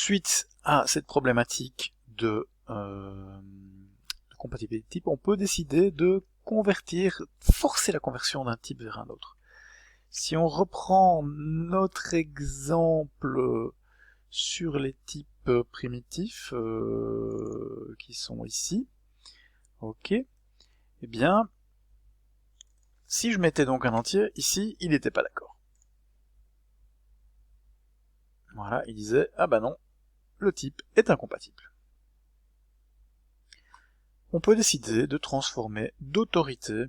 suite à cette problématique de compatibilité type, on peut décider de forcer la conversion d'un type vers un autre. Si on reprend notre exemple sur les types primitifs qui sont ici, ok, eh bien, si je mettais donc un entier, ici, il n'était pas d'accord. Voilà, il disait, ah bah non, le type est incompatible. On peut décider de transformer d'autorité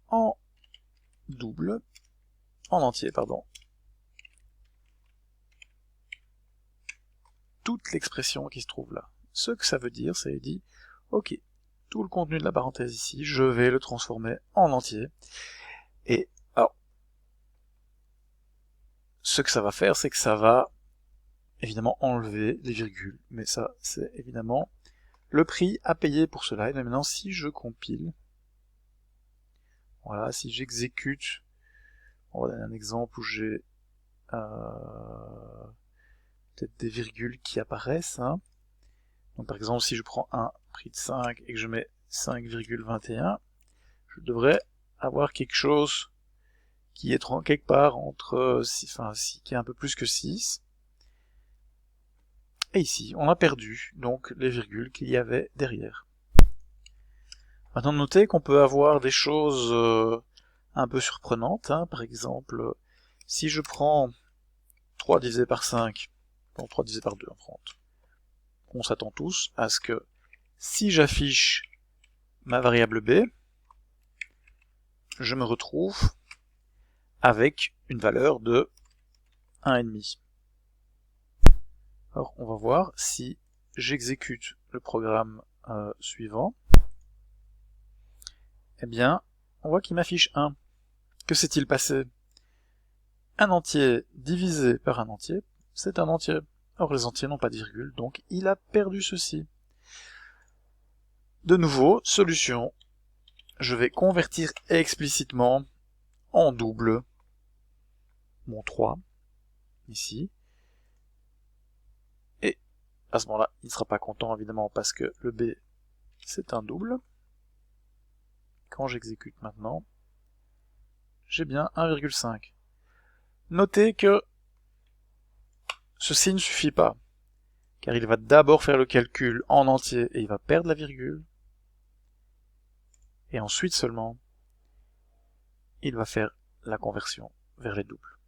en entier, toute l'expression qui se trouve là. Ce que ça veut dire, c'est dit, ok, tout le contenu de la parenthèse ici, je vais le transformer en entier. Et alors, ce que ça va faire, c'est que ça va évidemment enlever les virgules. Mais ça, c'est évidemment le prix à payer pour cela. Et maintenant, si je compile, voilà, si j'exécute, on va donner un exemple où j'ai peut-être des virgules qui apparaissent. Hein. Donc par exemple, si je prends un prix de 5 et que je mets 5,21, je devrais avoir quelque chose qui est quelque part entre 6, qui est un peu plus que 6. Et ici, on a perdu donc les virgules qu'il y avait derrière. Maintenant, notez qu'on peut avoir des choses un peu surprenantes. Hein. Par exemple, si je prends 3 divisé par 5, bon, 3 divisé par 2, on s'attend tous à ce que si j'affiche ma variable b, je me retrouve avec une valeur de 1,5. Alors, on va voir si j'exécute le programme suivant. Eh bien, on voit qu'il m'affiche 1. Que s'est-il passé? Un entier divisé par un entier, c'est un entier. Or, les entiers n'ont pas de virgule, donc il a perdu ceci. De nouveau, solution. Je vais convertir explicitement en double mon 3, ici. Et à ce moment-là, il ne sera pas content, évidemment, parce que le b, c'est un double. Quand j'exécute maintenant, j'ai bien 1,5. Notez que ceci ne suffit pas, car il va d'abord faire le calcul en entier et il va perdre la virgule, et ensuite seulement, il va faire la conversion vers les doubles.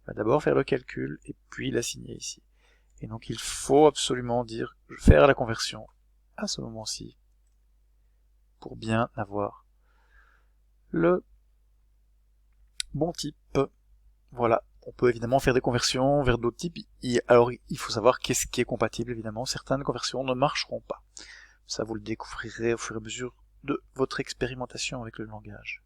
Il va d'abord faire le calcul et puis l'assigner ici. Et donc il faut absolument faire la conversion à ce moment-ci pour bien avoir le bon type. Voilà, on peut évidemment faire des conversions vers d'autres types. Alors il faut savoir qu'est-ce qui est compatible, évidemment. Certaines conversions ne marcheront pas. Ça, vous le découvrirez au fur et à mesure de votre expérimentation avec le langage.